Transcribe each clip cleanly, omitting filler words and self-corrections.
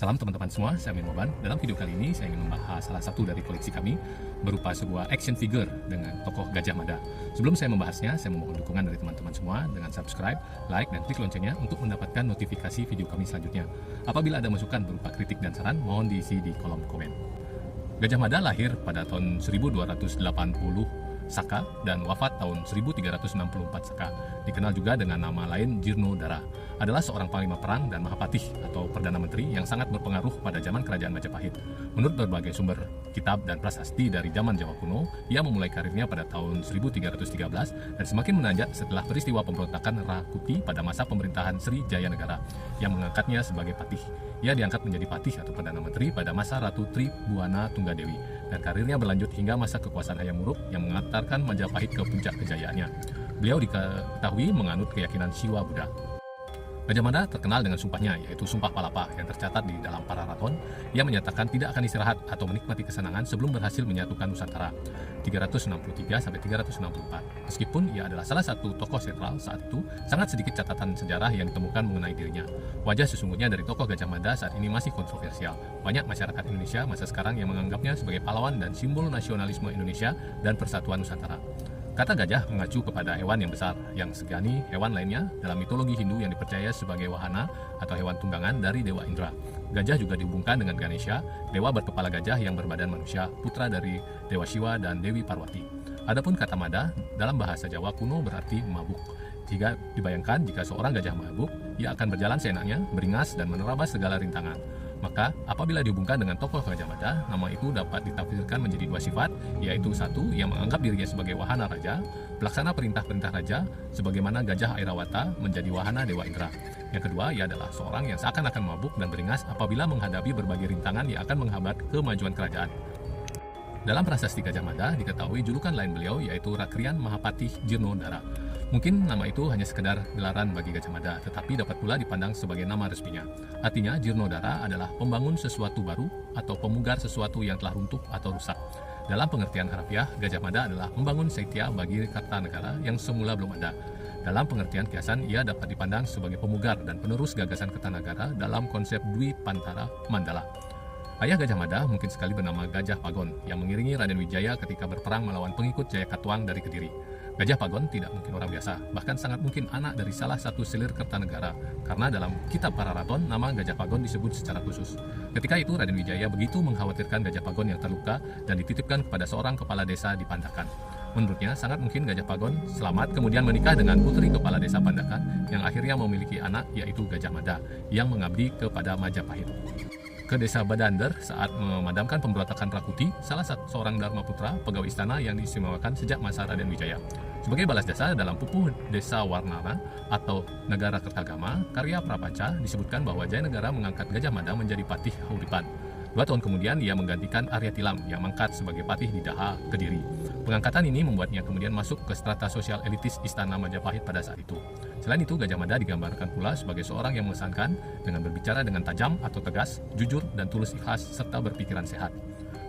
Salam teman-teman semua, saya Amin Moban. Dalam video kali ini saya ingin membahas salah satu dari koleksi kami berupa sebuah action figure dengan tokoh Gajah Mada. Sebelum saya membahasnya, saya memohon dukungan dari teman-teman semua dengan subscribe, like, dan klik loncengnya untuk mendapatkan notifikasi video kami selanjutnya. Apabila ada masukan berupa kritik dan saran, mohon diisi di kolom komen. Gajah Mada lahir pada tahun 1280 Saka dan wafat tahun 1364 Saka. Dikenal juga dengan nama lain Jirnodara. Adalah seorang panglima perang dan mahapatih atau perdana menteri yang sangat berpengaruh pada zaman kerajaan Majapahit. Menurut berbagai sumber kitab dan prasasti dari zaman Jawa kuno, ia memulai karirnya pada tahun 1313 dan semakin menanjak setelah peristiwa pemberontakan Rakuti pada masa pemerintahan Sri Jayanegara yang mengangkatnya sebagai patih. Ia diangkat menjadi patih atau perdana menteri pada masa Ratu Tribhuwana Tunggadewi dan karirnya berlanjut hingga masa kekuasaan Hayam Wuruk yang mengantarkan Majapahit ke puncak kejayaannya. Beliau diketahui menganut keyakinan Siwa Buddha. Gajah Mada terkenal dengan sumpahnya, yaitu Sumpah Palapa yang tercatat di dalam Pararaton. Ia menyatakan tidak akan istirahat atau menikmati kesenangan sebelum berhasil menyatukan Nusantara 363-364. Meskipun ia adalah salah satu tokoh sentral saat itu, sangat sedikit catatan sejarah yang ditemukan mengenai dirinya. Wajah sesungguhnya dari tokoh Gajah Mada saat ini masih kontroversial. Banyak masyarakat Indonesia masa sekarang yang menganggapnya sebagai pahlawan dan simbol nasionalisme Indonesia dan persatuan Nusantara. Kata gajah mengacu kepada hewan yang besar, yang segani hewan lainnya dalam mitologi Hindu yang dipercaya sebagai wahana atau hewan tunggangan dari Dewa Indra. Gajah juga dihubungkan dengan Ganesha, dewa berkepala gajah yang berbadan manusia, putra dari Dewa Siwa dan Dewi Parwati. Adapun kata Mada dalam bahasa Jawa kuno berarti mabuk. Jika dibayangkan jika seorang gajah mabuk, ia akan berjalan seenaknya, beringas dan menerabas segala rintangan. Maka apabila dihubungkan dengan tokoh Gajah Mada, nama itu dapat ditafsirkan menjadi dua sifat, yaitu satu, yang menganggap dirinya sebagai wahana raja, pelaksana perintah-perintah raja, sebagaimana Gajah Airawata menjadi wahana Dewa Indra. Yang kedua, ia adalah seorang yang seakan-akan mabuk dan beringas apabila menghadapi berbagai rintangan yang akan menghambat kemajuan kerajaan. Dalam prasasti Gajah Mada diketahui julukan lain beliau yaitu Rakrian Mahapatih Jirnodara. Mungkin nama itu hanya sekedar gelaran bagi Gajah Mada, tetapi dapat pula dipandang sebagai nama resminya. Artinya, Jirnodara adalah pembangun sesuatu baru atau pemugar sesuatu yang telah runtuh atau rusak. Dalam pengertian harfiah, Gajah Mada adalah membangun Saitya bagi Kartanegara yang semula belum ada. Dalam pengertian kiasan, ia dapat dipandang sebagai pemugar dan penerus gagasan Kertanagara dalam konsep Dwi Pantara Mandala. Ayah Gajah Mada mungkin sekali bernama Gajah Pagon yang mengiringi Raden Wijaya ketika berperang melawan pengikut Jayakatwang dari Kediri. Gajah Pagon tidak mungkin orang biasa, bahkan sangat mungkin anak dari salah satu selir Kertanegara, karena dalam kitab Pararaton nama Gajah Pagon disebut secara khusus. Ketika itu Raden Wijaya begitu mengkhawatirkan Gajah Pagon yang terluka dan dititipkan kepada seorang kepala desa di Pandakan. Menurutnya sangat mungkin Gajah Pagon selamat kemudian menikah dengan putri kepala desa Pandakan yang akhirnya memiliki anak yaitu Gajah Mada yang mengabdi kepada Majapahit. Ke desa Badander saat memadamkan pemberontakan Rakuti, salah seorang Dharma Putra, pegawai istana yang diistimewakan sejak masa Raden Wijaya. Sebagai balas jasa dalam pupuh Desa Warnana atau Negara Kertagama, karya Prapanca disebutkan bahwa Jayanegara mengangkat Gajah Mada menjadi patih Hauripan. 2 tahun kemudian ia menggantikan Arya Tilam yang mangkat sebagai patih di Daha, Kediri. Pengangkatan ini membuatnya kemudian masuk ke strata sosial elitis istana Majapahit pada saat itu. Selain itu, Gajah Mada digambarkan pula sebagai seorang yang mengesankan dengan berbicara dengan tajam atau tegas, jujur dan tulus ikhlas serta berpikiran sehat.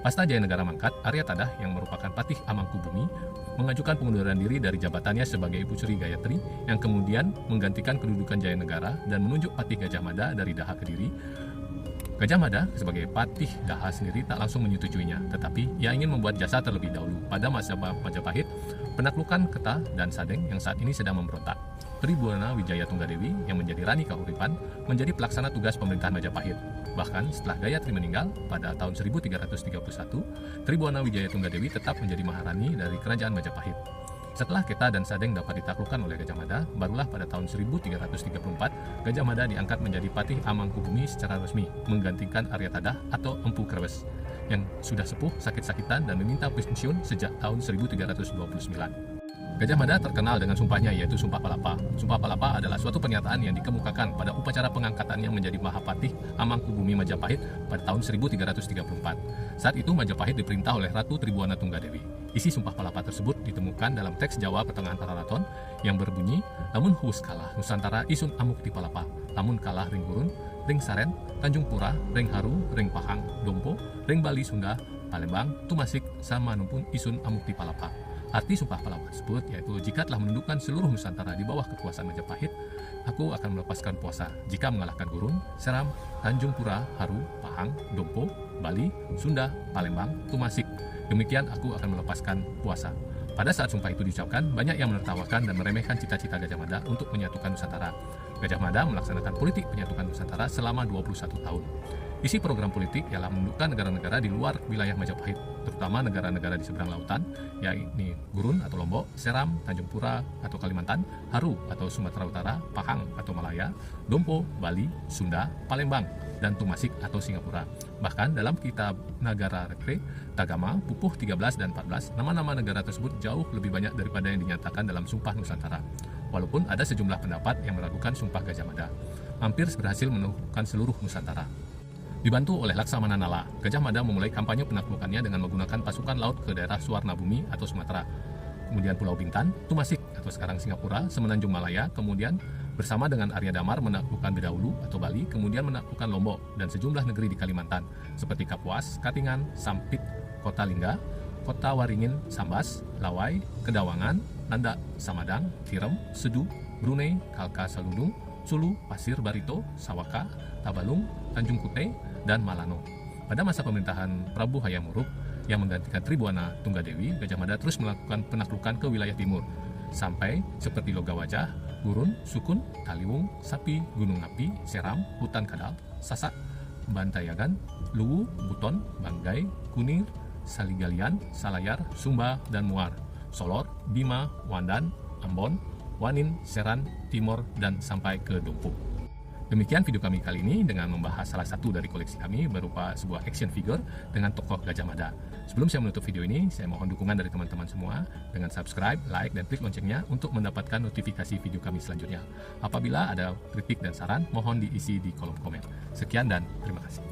Pasca Jayanegara mangkat, Arya Tadah yang merupakan patih Amangkubumi mengajukan pengunduran diri dari jabatannya sebagai Ibu Sri Gayatri yang kemudian menggantikan kedudukan Jayanegara dan menunjuk patih Gajah Mada dari Daha Kediri. Gajah Mada sebagai patih Daha sendiri tak langsung menyetujuinya, tetapi ia ingin membuat jasa terlebih dahulu pada masa Majapahit, penaklukan Keta dan Sadeng yang saat ini sedang memberontak. Tribhuwana Wijaya Tunggadewi yang menjadi Rani Kahuripan menjadi pelaksana tugas pemerintahan Majapahit. Bahkan setelah Gayatri meninggal pada tahun 1331, Tribhuwana Wijaya Tunggadewi tetap menjadi Maharani dari kerajaan Majapahit. Setelah Keta dan Sadeng dapat ditaklukkan oleh Gajah Mada, barulah pada tahun 1334 Gajah Mada diangkat menjadi patih Amangkubumi secara resmi, menggantikan Arya Tadah atau Empu Krebes yang sudah sepuh, sakit-sakitan dan meminta pensiun sejak tahun 1329. Gajah Mada terkenal dengan sumpahnya yaitu Sumpah Palapa. Sumpah Palapa adalah suatu pernyataan yang dikemukakan pada upacara pengangkatannya menjadi Mahapatih Amangkubumi Majapahit pada tahun 1334. Saat itu Majapahit diperintah oleh Ratu Tribhuwana Tunggadewi. Isi Sumpah Palapa tersebut ditemukan dalam teks Jawa Pertengahan Pararaton yang berbunyi, "Lamun huus kalah Nusantara isun amuk di palapa, lamun kalah ring Gurun, ring Saren, Tanjung Pura, ring Haru, ring Pahang, Dompo, ring Bali Sunda, Palembang, Tumasik, sama numpun isun amuk di palapa." Arti Sumpah Palapa tersebut yaitu jika telah menundukkan seluruh Nusantara di bawah kekuasaan Majapahit, aku akan melepaskan puasa jika mengalahkan Gurun, Seram, Tanjung Pura, Haru, Pahang, Dompo, Bali, Sunda, Palembang, Tumasik. Demikian aku akan melepaskan puasa. Pada saat sumpah itu diucapkan, banyak yang menertawakan dan meremehkan cita-cita Gajah Mada untuk menyatukan Nusantara. Gajah Mada melaksanakan politik penyatukan Nusantara selama 21 tahun. Isi program politik ialah menundukkan negara-negara di luar wilayah Majapahit, terutama negara-negara di seberang lautan, yakni Gurun atau Lombok, Seram, Tanjung Pura atau Kalimantan, Haru atau Sumatera Utara, Pahang atau Malaya, Dompo, Bali, Sunda, Palembang, dan Tumasik atau Singapura. Bahkan dalam kitab Nagara Rekre, Tagama, Pupuh 13 dan 14, nama-nama negara tersebut jauh lebih banyak daripada yang dinyatakan dalam Sumpah Nusantara. Walaupun ada sejumlah pendapat yang meragukan Sumpah Gajah Mada, hampir berhasil menemukan seluruh Nusantara. Dibantu oleh Laksamana Nala, Gajah Mada memulai kampanye penaklukannya dengan menggunakan pasukan laut ke daerah Suwarna Bumi atau Sumatera, kemudian Pulau Bintan, Tumasik atau sekarang Singapura, Semenanjung Malaya, kemudian bersama dengan Arya Damar menaklukkan Bedaulu atau Bali, kemudian menaklukkan Lombok dan sejumlah negeri di Kalimantan seperti Kapuas, Katingan, Sampit, Kota Lingga, Kota Waringin, Sambas, Lawai, Kedawangan, Landak, Samadang, Tirem, Sedu, Brunei, Kalka Saludung, Sulu, Pasir Barito, Sawaka, Tabalung, Tanjung Kute, dan Malano. Pada masa pemerintahan Prabu Hayam Wuruk yang menggantikan Tribuana Tunggadewi, Gajah Mada terus melakukan penaklukan ke wilayah timur, sampai seperti Logawajah, Gurun, Sukun, Taliwung, Sapi, Gunung Api, Seram, Hutan Kadal, Sasak, Bantayagan, Luwu, Buton, Banggai, Kunir, Saligalian, Salayar, Sumba, dan Muar, Solor, Bima, Wandan, Ambon, Wanin, Seran, Timor, dan sampai ke Dompu. Demikian video kami kali ini dengan membahas salah satu dari koleksi kami berupa sebuah action figure dengan tokoh Gajah Mada. Sebelum saya menutup video ini, saya mohon dukungan dari teman-teman semua dengan subscribe, like, dan klik loncengnya untuk mendapatkan notifikasi video kami selanjutnya. Apabila ada kritik dan saran, mohon diisi di kolom komen. Sekian dan terima kasih.